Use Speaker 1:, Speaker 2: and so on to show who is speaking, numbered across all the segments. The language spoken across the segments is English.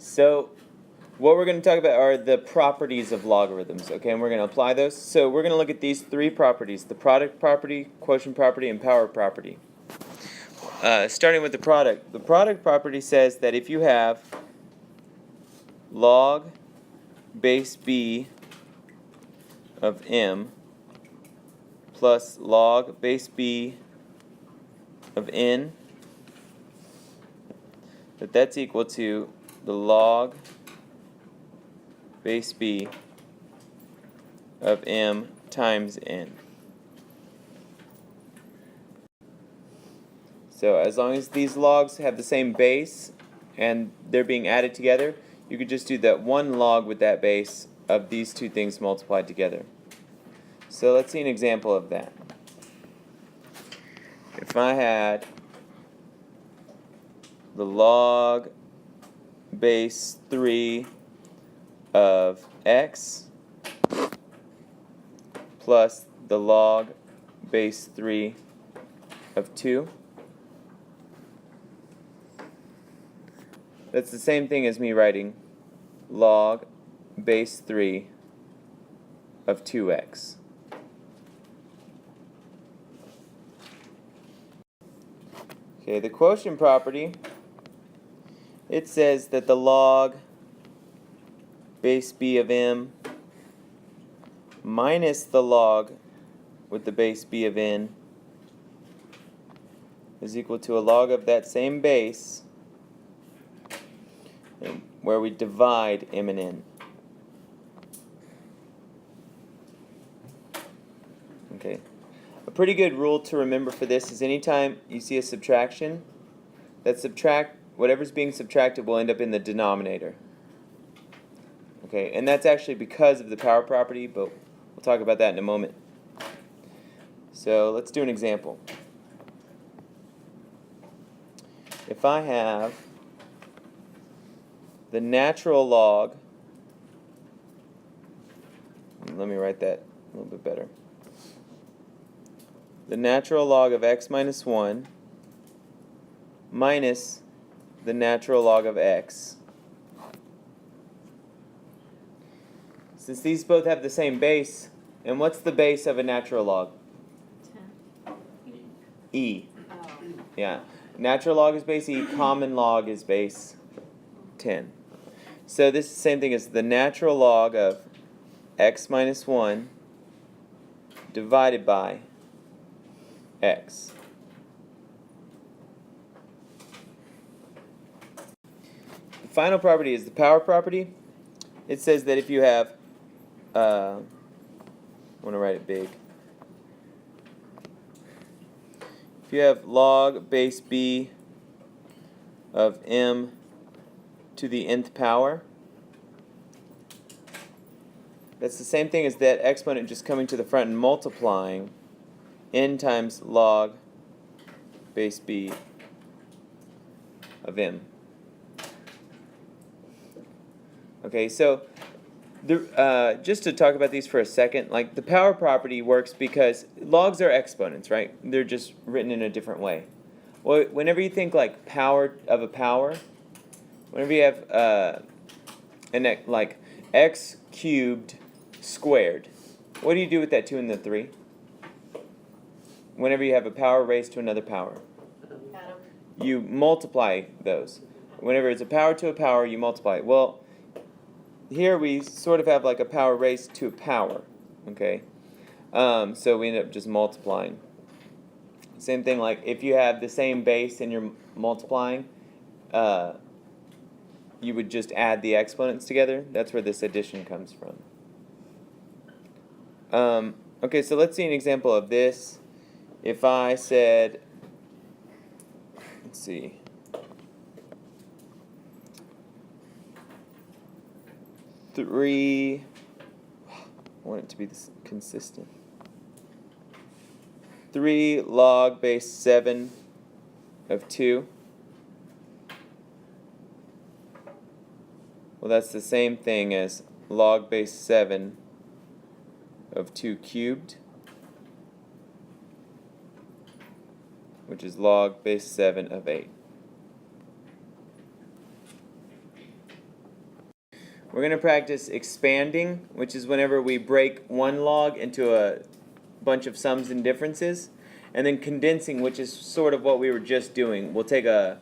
Speaker 1: So what we're going to talk about are the properties of logarithms, okay, and we're going to apply those. So we're going to look at these three properties: the product property, quotient property, and power property. Starting with the product property says that if you have log base b of m plus log base b of n, that's equal to the log base b of m times n. So as long as these logs have the same base and they're being added together, you could just do that one log with that base of these two things multiplied together. So let's see an example of that. If I had the log base 3 of x plus the log base 3 of 2. That's the same thing as me writing log base 3 of 2x. Okay, the quotient property, it says that the log base b of m minus the log with the base b of n is equal to a log of that same base where we divide m and n. Okay. A pretty good rule to remember for this is anytime you see a subtraction, whatever's being subtracted will end up in the denominator. Okay, and that's actually because of the power property, but we'll talk about that in a moment. So let's do an example. If I have the natural log, let me write that a little bit better. The natural log of x minus 1 minus the natural log of x. Since these both have the same base, and what's the base of a natural log?
Speaker 2: 10.
Speaker 1: E.
Speaker 2: Oh.
Speaker 1: Yeah. Natural log is base e, common log is base 10. So this is the same thing as the natural log of x minus 1 divided by x. The final property is the power property. It says that if you have, I want to write it big. If you have log base b of m to the nth power, that's the same thing as that exponent just coming to the front and multiplying n times log base b of m. Okay, so just to talk about these for a second, like the power property works because logs are exponents, right? They're just written in a different way. Well, whenever you think like power of a power, whenever you have like x cubed squared, what do you do with that 2 and the 3? Whenever you have a power raised to another power, you multiply those. Whenever it's a power to a power, you multiply it. Well, here we sort of have like a power raised to a power, okay? So we end up just multiplying. Same thing, like if you have the same base and you're multiplying, you would just add the exponents together. That's where this addition comes from. Okay, so let's see an example of this. If I said, let's see, I want it to be this consistent. 3 log base 7 of 2. Well, that's the same thing as log base 7 of 2 cubed, which is log base 7 of 8. We're going to practice expanding, which is whenever we break one log into a bunch of sums and differences, and then condensing, which is sort of what we were just doing. We'll take a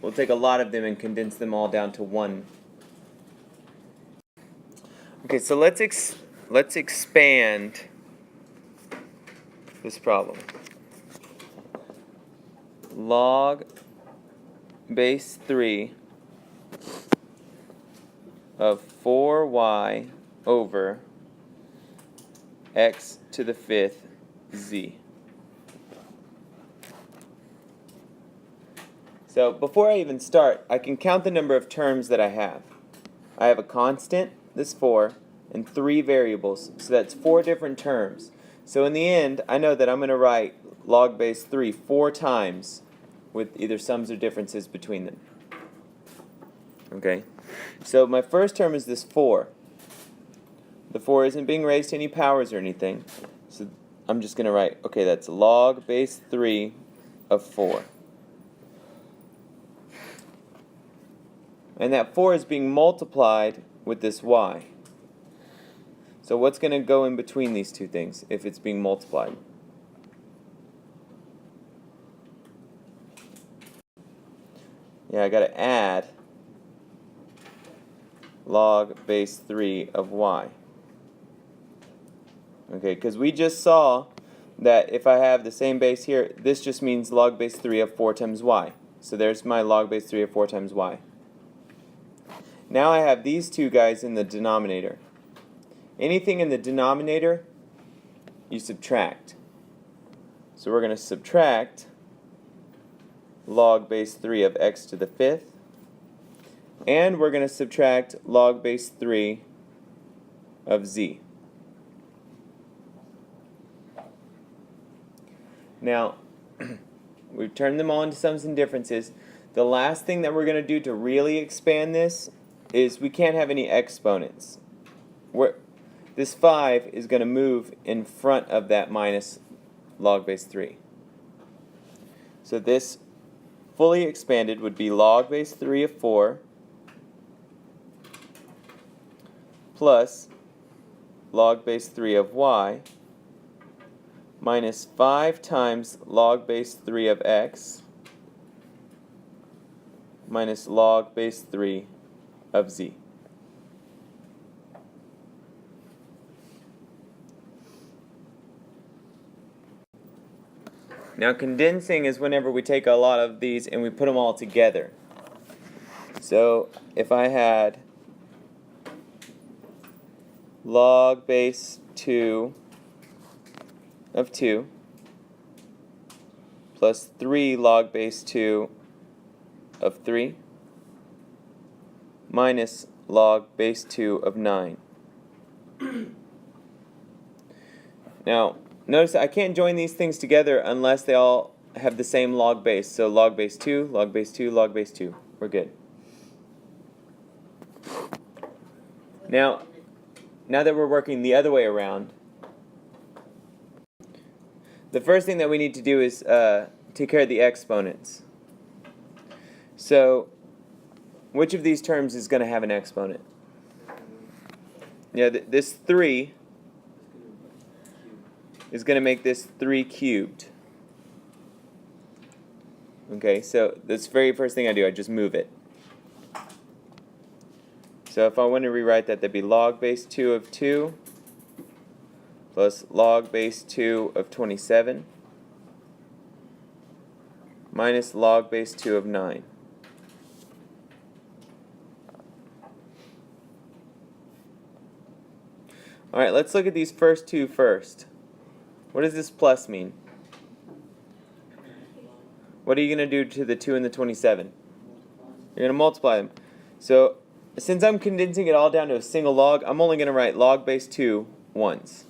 Speaker 1: lot of them and condense them all down to one. Okay, so let's expand this problem. Log base 3 of 4y over x to the 5th z. So before I even start, I can count the number of terms that I have. I have a constant, this 4, and 3 variables. So that's 4 different terms. So in the end, I know that I'm going to write log base 3 4 times with either sums or differences between them. Okay? So my first term is this 4. The 4 isn't being raised to any powers or anything. So I'm just going to write, okay, that's log base 3 of 4. And that 4 is being multiplied with this y. So what's going to go in between these two things if it's being multiplied? Yeah, I got to add log base 3 of y. Okay, because we just saw that if I have the same base here, this just means log base 3 of 4 times y. So there's my log base 3 of 4 times y. Now I have these two guys in the denominator. Anything in the denominator, you subtract. So we're going to subtract log base 3 of x to the 5th. And we're going to subtract log base 3 of z. Now, we've turned them all into sums and differences. The last thing that we're going to do to really expand this is we can't have any exponents. This 5 is going to move in front of that minus log base 3. So this fully expanded would be log base 3 of 4 plus log base 3 of y minus 5 times log base 3 of x minus log base 3 of z. Now condensing is whenever we take a lot of these and we put them all together. So if I had log base 2 of 2 plus 3 log base 2 of 3 minus log base 2 of 9. Now, notice I can't join these things together unless they all have the same log base. So log base 2, log base 2, log base 2. We're good. Now that we're working the other way around, the first thing that we need to do is take care of the exponents. So which of these terms is going to have an exponent? Yeah, this 3 is going to make this 3 cubed. Okay, so this very first thing I do, I just move it. So if I want to rewrite that, that'd be log base 2 of 2 plus log base 2 of 27 minus log base 2 of 9. Alright, let's look at these first two first. What does this plus mean? What are you going to do to the 2 and the 27? You're going to multiply them. So since I'm condensing it all down to a single log, I'm only going to write log base 2 once.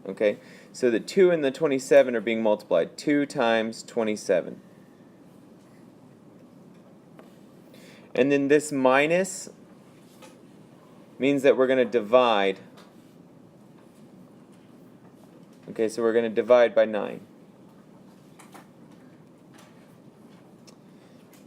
Speaker 1: Okay, so the 2 and the 27 are being multiplied. 2 times 27. And then this minus means that we're going to divide. Okay, so we're going to divide by 9.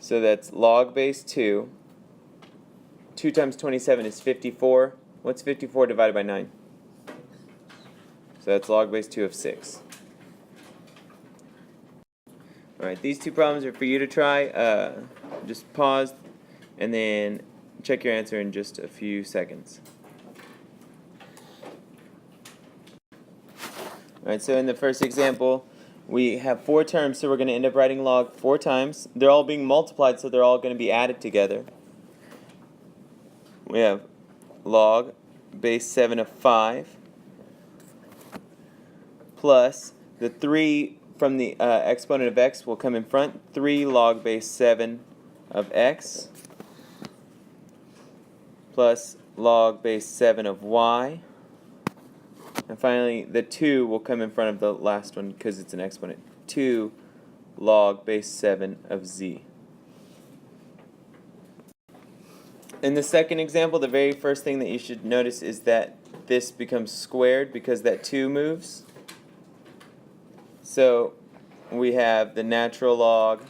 Speaker 1: So that's log base 2 2 times 27 is 54. What's 54 divided by 9? So that's log base 2 of 6. Alright, these two problems are for you to try. Just pause and then check your answer in just a few seconds. Alright, so in the first example, we have 4 terms, so we're going to end up writing log 4 times. They're all being multiplied, so they're all going to be added together. We have log base 7 of 5 plus the 3 from the exponent of x will come in front. 3 log base 7 of x plus log base 7 of y. And finally, the 2 will come in front of the last one because it's an exponent. 2 log base 7 of z. In the second example, the very first thing that you should notice is that this becomes squared because that 2 moves. So we have the natural log.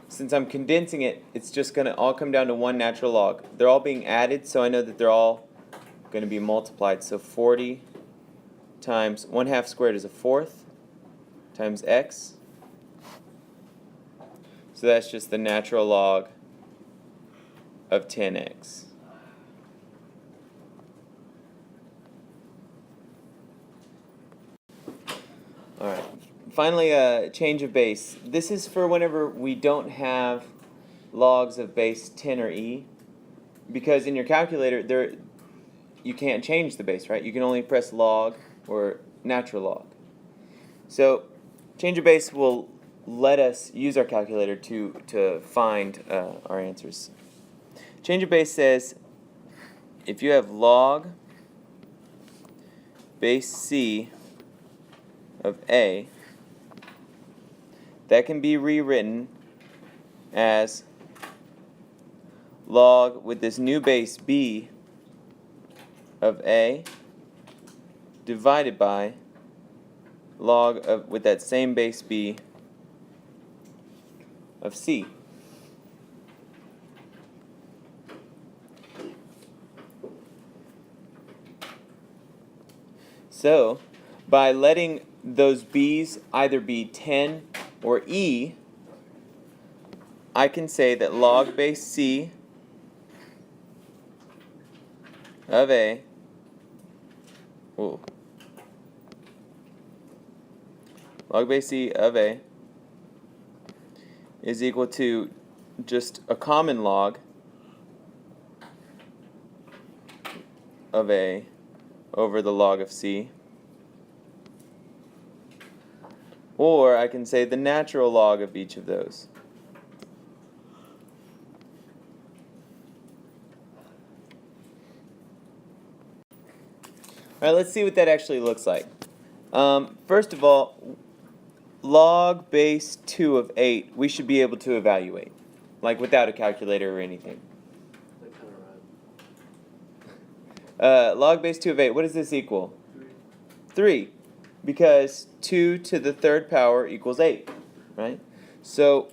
Speaker 1: Since I'm condensing it, it's just going to all come down to one natural log. They're all being added, so I know that they're all going to be multiplied. So 40 times 1/2 squared is a 4th times x. So that's just the natural log of 10x. Alright, finally change of base. This is for whenever we don't have logs of base 10 or e, because in your calculator you can't change the base, right? You can only press log or natural log. So change of base will let us use our calculator to find our answers. Change of base says if you have log base c of a, that can be rewritten as log with this new base b of a divided by log of with that same base b of c. So by letting those b's either be 10 or e, I can say that log base c of a log base c of a is equal to just a common log of a over the log of c. Or I can say the natural log of each of those. Alright, let's see what that actually looks like. First of all, log base 2 of 8 we should be able to evaluate, like without a calculator or anything. Log base 2 of 8, what does this equal? 3. Because 2 to the 3rd power equals 8, right? So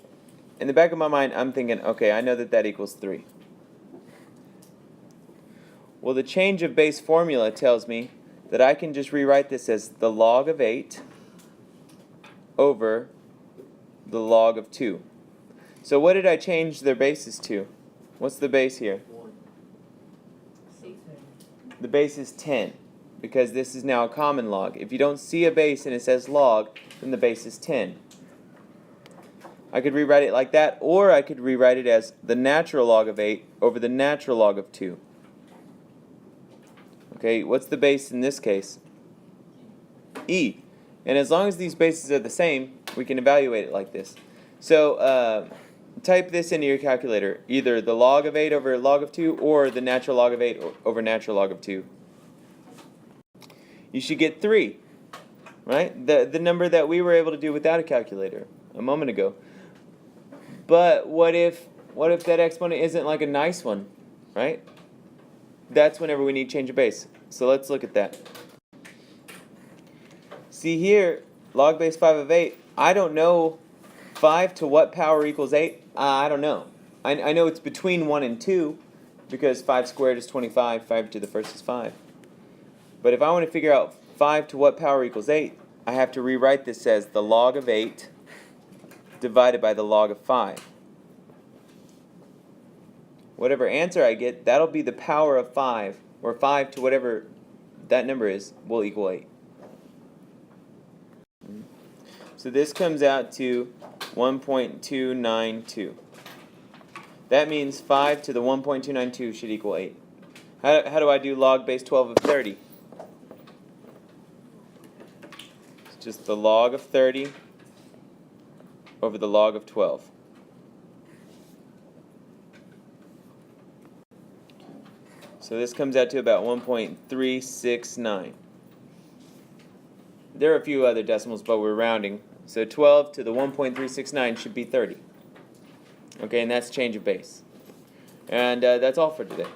Speaker 1: in the back of my mind, I'm thinking, okay, I know that that equals 3. Well, the change of base formula tells me that I can just rewrite this as the log of 8 over the log of 2. So what did I change their bases to? What's the base here? The base is 10, because this is now a common log. If you don't see a base and it says log, then the base is 10. I could rewrite it like that, or I could rewrite it as the natural log of 8 over the natural log of 2. Okay, what's the base in this case? E. And as long as these bases are the same, we can evaluate it like this. So type this into your calculator, either the log of 8 over log of 2 or the natural log of 8 over natural log of 2. You should get 3, right? The number that we were able to do without a calculator a moment ago. But what if that exponent isn't like a nice one, right? That's whenever we need change of base. So let's look at that. See here, log base 5 of 8, I don't know 5 to what power equals 8? I don't know. I know it's between 1 and 2, because 5 squared is 25, 5 to the first is 5. But if I want to figure out 5 to what power equals 8, I have to rewrite this as the log of 8 divided by the log of 5. Whatever answer I get, that'll be the power of 5, or 5 to whatever that number is, will equal 8. So this comes out to 1.292. That means 5 to the 1.292 should equal 8. How do I do log base 12 of 30? It's just the log of 30 over the log of 12. So this comes out to about 1.369. There are a few other decimals, but we're rounding. So 12 to the 1.369 should be 30. Okay, and that's change of base. And that's all for today.